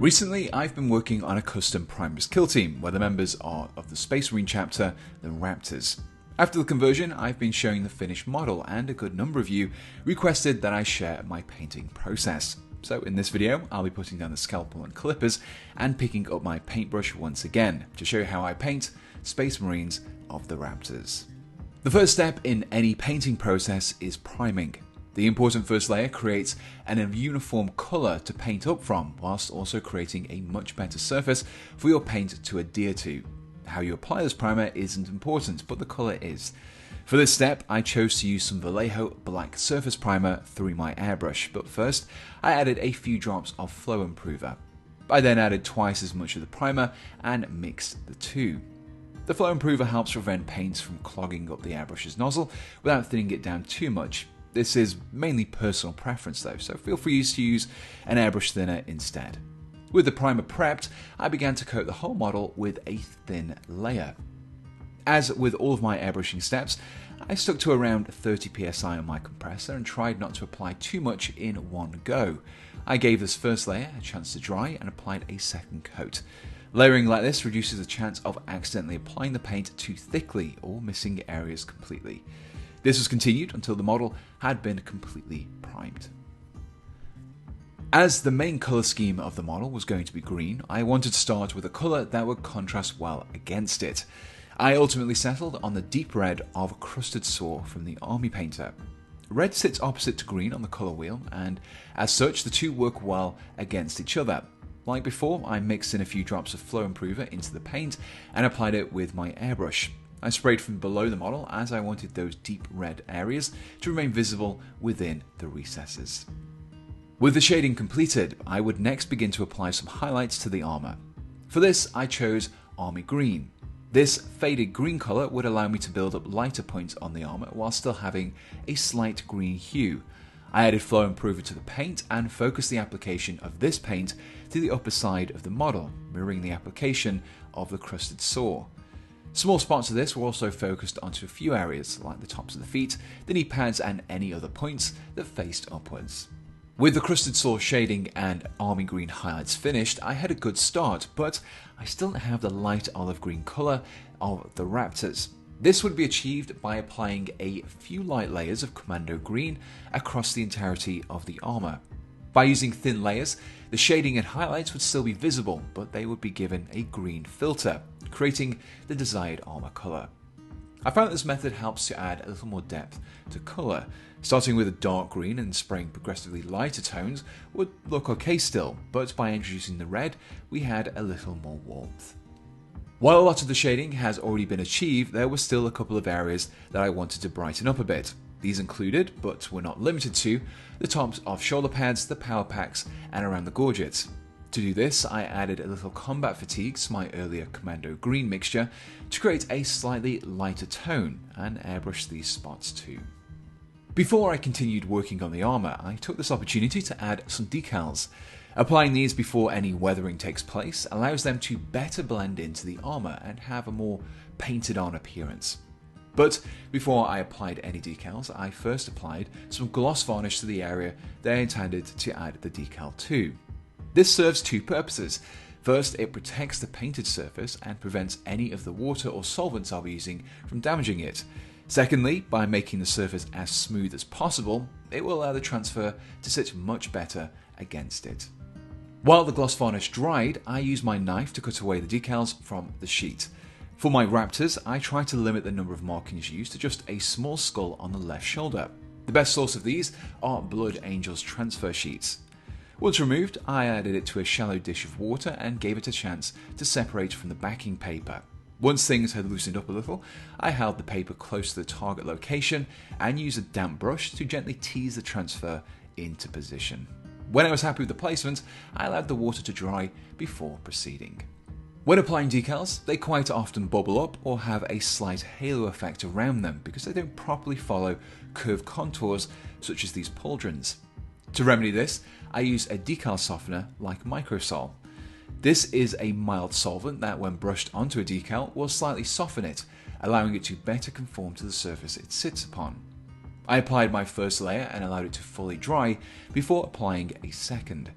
Recently, I've been working on a custom Raptors Kill Team, where the members are of the Space Marine chapter, the Raptors. After the conversion, I've been showing the finished model, and a good number of you requested that I share my painting process. So in this video, I'll be putting down the scalpel and clippers, and picking up my paintbrush once again, to show you how I paint Space Marines of the Raptors. The first step in any painting process is priming. The important first layer creates an uniform colour to paint up from, whilst also creating a much better surface for your paint to adhere to. How you apply this primer isn't important, but the colour is. For this step, I chose to use some Vallejo black surface primer through my airbrush, but first I added a few drops of flow improver. I then added twice as much of the primer and mixed the two. The flow improver helps prevent paint from clogging up the airbrush's nozzle without thinning it down too much. This is mainly personal preference though, so feel free to use an airbrush thinner instead. With the primer prepped, I began to coat the whole model with a thin layer. As with all of my airbrushing steps, I stuck to around 30 psi on my compressor and tried not to apply too much in one go. I gave this first layer a chance to dry and applied a second coat. Layering like this reduces the chance of accidentally applying the paint too thickly or missing areas completely. This was continued until the model had been completely primed. As the main colour scheme of the model was going to be green, I wanted to start with a colour that would contrast well against it. I ultimately settled on the deep red of Crusted Saw from the Army Painter. Red sits opposite to green on the colour wheel, and as such the two work well against each other. Like before, I mixed in a few drops of flow improver into the paint and applied it with my airbrush. I sprayed from below the model as I wanted those deep red areas to remain visible within the recesses. With the shading completed, I would next begin to apply some highlights to the armour. For this, I chose Army Green. This faded green colour would allow me to build up lighter points on the armour while still having a slight green hue. I added flow improver to the paint and focused the application of this paint to the upper side of the model, mirroring the application of the Crusted Saw. Small spots of this were also focused onto a few areas, like the tops of the feet, the knee pads and any other points that faced upwards. With the Crusted Saw shading and Army Green highlights finished, I had a good start, but I still didn't have the light olive green colour of the Raptors. This would be achieved by applying a few light layers of Commando Green across the entirety of the armour. By using thin layers, the shading and highlights would still be visible, but they would be given a green filter, creating the desired armour colour. I found that this method helps to add a little more depth to colour. Starting with a dark green and spraying progressively lighter tones would look okay still, but by introducing the red, we had a little more warmth. While a lot of the shading has already been achieved, there were still a couple of areas that I wanted to brighten up a bit. These included, but were not limited to, the tops of shoulder pads, the power packs, and around the gorgets. To do this, I added a little combat fatigues to my earlier Commando Green mixture to create a slightly lighter tone, and airbrushed these spots too. Before I continued working on the armour, I took this opportunity to add some decals. Applying these before any weathering takes place allows them to better blend into the armour and have a more painted on appearance. But before I applied any decals, I first applied some gloss varnish to the area that I intended to add the decal to. This serves two purposes. First, it protects the painted surface and prevents any of the water or solvents I'll be using from damaging it. Secondly, by making the surface as smooth as possible, it will allow the transfer to sit much better against it. While the gloss varnish dried, I used my knife to cut away the decals from the sheet. For my Raptors, I tried to limit the number of markings used to just a small skull on the left shoulder. The best source of these are Blood Angel's transfer sheets. Once removed, I added it to a shallow dish of water and gave it a chance to separate from the backing paper. Once things had loosened up a little, I held the paper close to the target location and used a damp brush to gently tease the transfer into position. When I was happy with the placement, I allowed the water to dry before proceeding. When applying decals, they quite often bubble up or have a slight halo effect around them because they don't properly follow curved contours such as these pauldrons. To remedy this, I use a decal softener like Microsol. This is a mild solvent that when brushed onto a decal will slightly soften it, allowing it to better conform to the surface it sits upon. I applied my first layer and allowed it to fully dry before applying a second.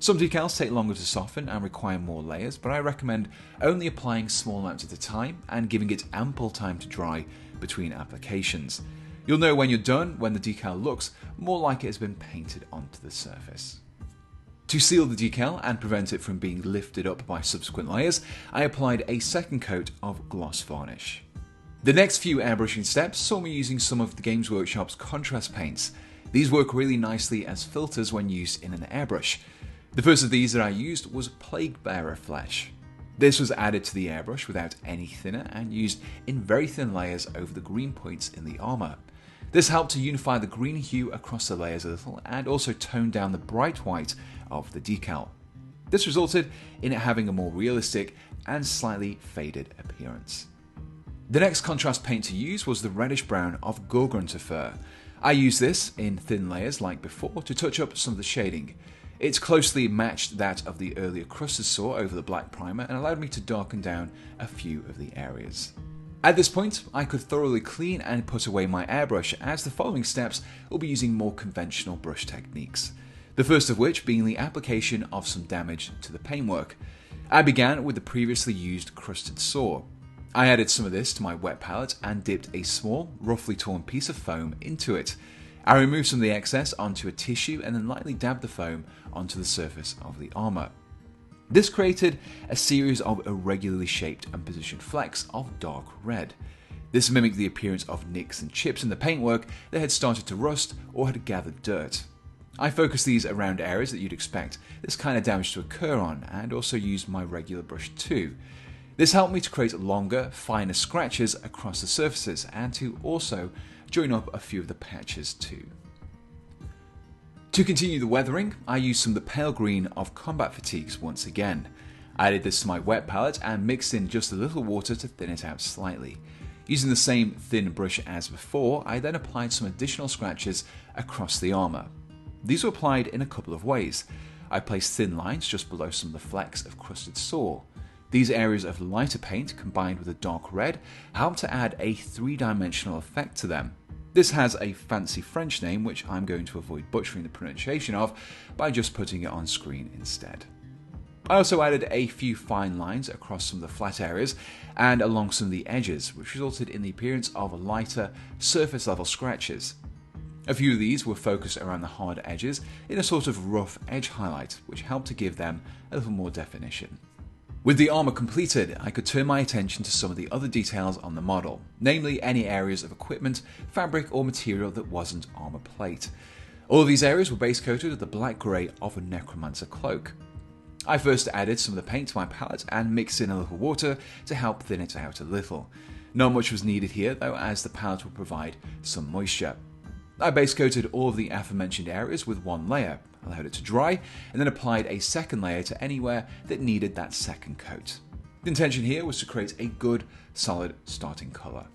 Some decals take longer to soften and require more layers, but I recommend only applying small amounts at a time and giving it ample time to dry between applications. You'll know when you're done when the decal looks more like it has been painted onto the surface. To seal the decal and prevent it from being lifted up by subsequent layers, I applied a second coat of gloss varnish. The next few airbrushing steps saw me using some of the Games Workshop's contrast paints. These work really nicely as filters when used in an airbrush. The first of these that I used was Plague Bearer Flesh. This was added to the airbrush without any thinner and used in very thin layers over the green points in the armour. This helped to unify the green hue across the layers a little and also tone down the bright white of the decal. This resulted in it having a more realistic and slightly faded appearance. The next contrast paint to use was the reddish brown of Gorgunter fur. I used this in thin layers like before to touch up some of the shading. It's closely matched that of the earlier crusted saw over the black primer and allowed me to darken down a few of the areas. At this point, I could thoroughly clean and put away my airbrush, as the following steps will be using more conventional brush techniques. The first of which being the application of some damage to the paintwork. I began with the previously used crusted saw. I added some of this to my wet palette and dipped a small, roughly torn piece of foam into it. I removed some of the excess onto a tissue and then lightly dabbed the foam onto the surface of the armour. This created a series of irregularly shaped and positioned flecks of dark red. This mimicked the appearance of nicks and chips in the paintwork that had started to rust or had gathered dirt. I focused these around areas that you'd expect this kind of damage to occur on, and also used my regular brush too. This helped me to create longer, finer scratches across the surfaces and to also join up a few of the patches too. To continue the weathering, I used some of the pale green of Combat Fatigues once again. I added this to my wet palette and mixed in just a little water to thin it out slightly. Using the same thin brush as before, I then applied some additional scratches across the armour. These were applied in a couple of ways. I placed thin lines just below some of the flecks of crusted saw. These areas of lighter paint combined with a dark red helped to add a three-dimensional effect to them. This has a fancy French name which I'm going to avoid butchering the pronunciation of by just putting it on screen instead. I also added a few fine lines across some of the flat areas and along some of the edges, which resulted in the appearance of lighter surface level scratches. A few of these were focused around the hard edges in a sort of rough edge highlight, which helped to give them a little more definition. With the armour completed, I could turn my attention to some of the other details on the model, namely any areas of equipment, fabric or material that wasn't armour plate. All of these areas were base coated with the black grey of a necromancer cloak. I first added some of the paint to my palette and mixed in a little water to help thin it out a little. Not much was needed here though, as the palette will provide some moisture. I base coated all of the aforementioned areas with one layer, allowed it to dry, and then applied a second layer to anywhere that needed that second coat. The intention here was to create a good, solid starting colour.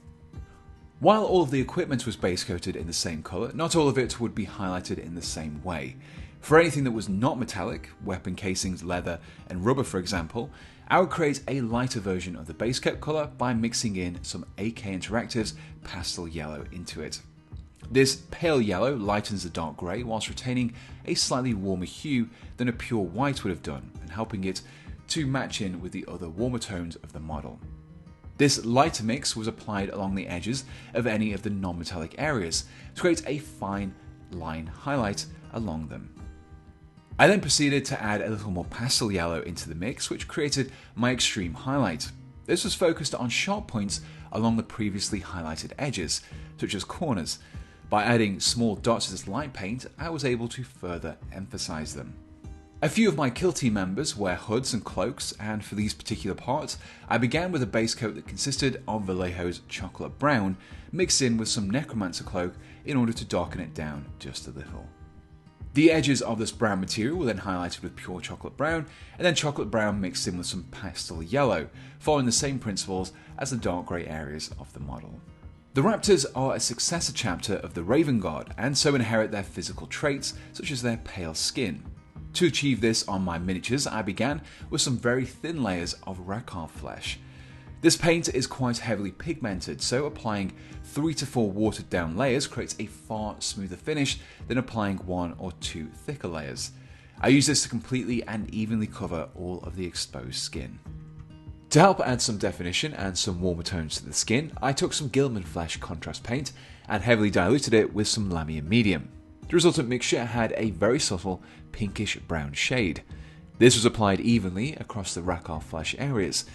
While all of the equipment was base coated in the same colour, not all of it would be highlighted in the same way. For anything that was not metallic, weapon casings, leather, and rubber for example, I would create a lighter version of the base coat colour by mixing in some AK Interactive's pastel yellow into it. This pale yellow lightens the dark grey whilst retaining a slightly warmer hue than a pure white would have done, and helping it to match in with the other warmer tones of the model. This lighter mix was applied along the edges of any of the non-metallic areas to create a fine line highlight along them. I then proceeded to add a little more pastel yellow into the mix, which created my extreme highlight. This was focused on sharp points along the previously highlighted edges, such as corners. By adding small dots of this light paint, I was able to further emphasize them. A few of my kill team members wear hoods and cloaks, and for these particular parts, I began with a base coat that consisted of Vallejo's chocolate brown, mixed in with some necromancer cloak in order to darken it down just a little. The edges of this brown material were then highlighted with pure chocolate brown, and then chocolate brown mixed in with some pastel yellow, following the same principles as the dark grey areas of the model. The Raptors are a successor chapter of the Raven Guard, and so inherit their physical traits, such as their pale skin. To achieve this on my miniatures, I began with some very thin layers of Raptor flesh. This paint is quite heavily pigmented, so applying 3 to 4 watered down layers creates a far smoother finish than applying 1 or 2 thicker layers. I use this to completely and evenly cover all of the exposed skin. To help add some definition and some warmer tones to the skin, I took some Gilman Flesh contrast paint and heavily diluted it with some Lamier Medium. The resultant mixture had a very subtle pinkish brown shade. This was applied evenly across the Raptor flesh areas.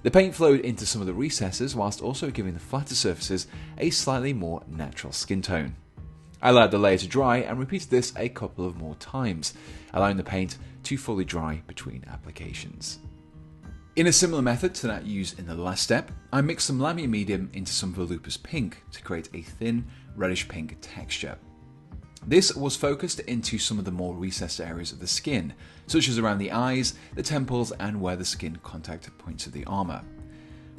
The paint flowed into some of the recesses whilst also giving the flatter surfaces a slightly more natural skin tone. I allowed the layer to dry and repeated this a couple of more times, allowing the paint to fully dry between applications. In a similar method to that used in the last step, I mixed some Lamier Medium into some Volupus Pink to create a thin reddish pink texture. This was focused into some of the more recessed areas of the skin, such as around the eyes, the temples, and where the skin contact points of the armour.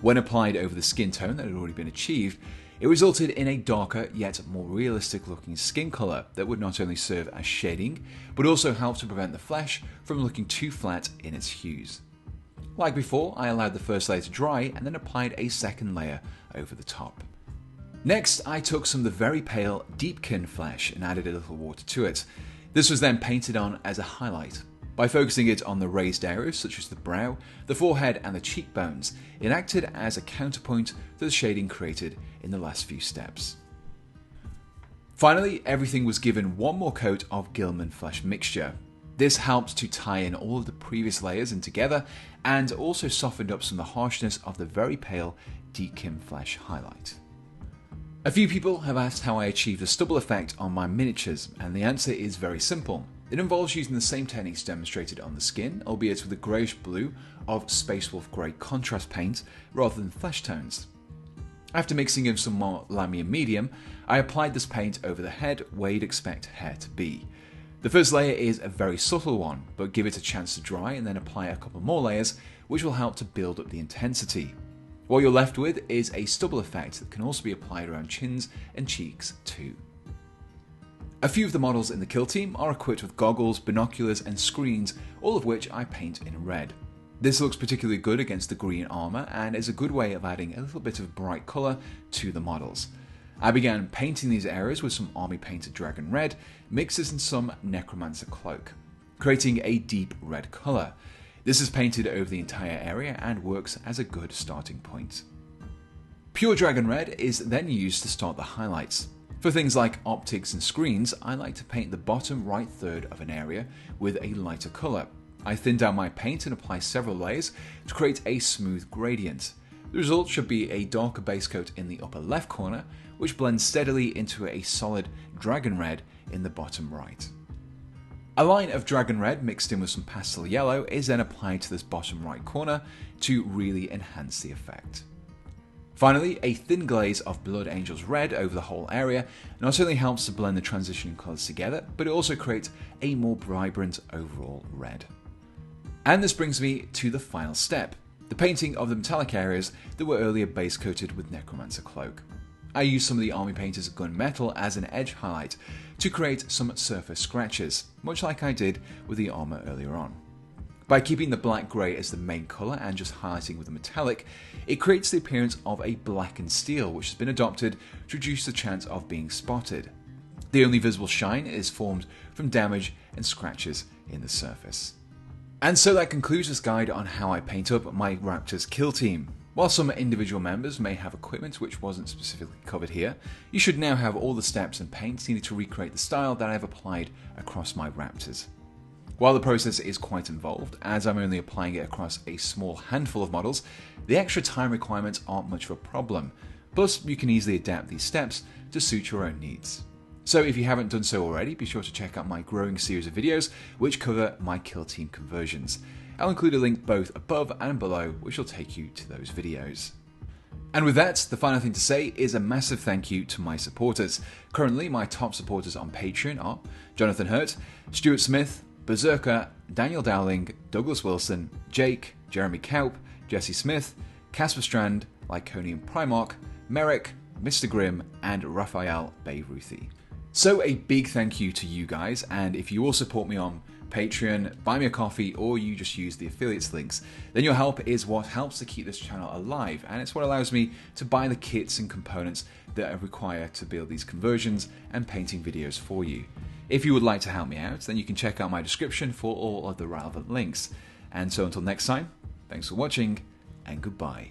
When applied over the skin tone that had already been achieved, it resulted in a darker yet more realistic looking skin colour that would not only serve as shading, but also help to prevent the flesh from looking too flat in its hues. Like before, I allowed the first layer to dry and then applied a second layer over the top. Next, I took some of the very pale Deepkin flesh and added a little water to it. This was then painted on as a highlight. By focusing it on the raised areas such as the brow, the forehead and the cheekbones, it acted as a counterpoint to the shading created in the last few steps. Finally, everything was given one more coat of Gilman Flesh mixture. This helped to tie in all of the previous layers in together and also softened up some of the harshness of the very pale Deepkin Flesh highlight. A few people have asked how I achieved the stubble effect on my miniatures, and the answer is very simple. It involves using the same techniques demonstrated on the skin, albeit with the greyish blue of Space Wolf Grey contrast paint rather than flesh tones. After mixing in some more Lamier Medium, I applied this paint over the head where you'd expect hair to be. The first layer is a very subtle one, but give it a chance to dry and then apply a couple more layers, which will help to build up the intensity. What you're left with is a stubble effect that can also be applied around chins and cheeks too. A few of the models in the kill team are equipped with goggles, binoculars and screens, all of which I paint in red. This looks particularly good against the green armour and is a good way of adding a little bit of bright colour to the models. I began painting these areas with some army painted dragon red, mixes in some necromancer cloak, creating a deep red colour. This is painted over the entire area and works as a good starting point. Pure dragon red is then used to start the highlights. For things like optics and screens, I like to paint the bottom right third of an area with a lighter colour. I thin down my paint and apply several layers to create a smooth gradient. The result should be a darker base coat in the upper left corner, which blends steadily into a solid dragon red in the bottom right. A line of dragon red mixed in with some pastel yellow is then applied to this bottom right corner to really enhance the effect. Finally, a thin glaze of Blood Angels red over the whole area not only helps to blend the transitioning colours together, but it also creates a more vibrant overall red. And this brings me to the final step, the painting of the metallic areas that were earlier base coated with Necromancer Cloak. I used some of the Army Painter's gunmetal as an edge highlight to create some surface scratches, much like I did with the armour earlier on. By keeping the black-grey as the main colour and just highlighting with the metallic, it creates the appearance of a blackened steel which has been adopted to reduce the chance of being spotted. The only visible shine is formed from damage and scratches in the surface. And so that concludes this guide on how I paint up my Raptors Kill Team. While some individual members may have equipment which wasn't specifically covered here, you should now have all the steps and paints needed to recreate the style that I've applied across my Raptors. While the process is quite involved, as I'm only applying it across a small handful of models, the extra time requirements aren't much of a problem, plus you can easily adapt these steps to suit your own needs. So if you haven't done so already, be sure to check out my growing series of videos which cover my Kill Team conversions. I'll include a link both above and below which will take you to those videos. And with that, the final thing to say is a massive thank you to my supporters. Currently, my top supporters on Patreon are Jonathan Hurt, Stuart Smith, Berserker, Daniel Dowling, Douglas Wilson, Jake, Jeremy Kaup, Jesse Smith, Casper Strand, Lyconian Primarch, Merrick, Mr. Grimm, and Raphael Beyruthi. So a big thank you to you guys, and if you all support me on Patreon, buy me a coffee, or you just use the affiliates links, then your help is what helps to keep this channel alive, and it's what allows me to buy the kits and components that are required to build these conversions and painting videos for you. If you would like to help me out, then you can check out my description for all of the relevant links. And so until next time, thanks for watching, and goodbye.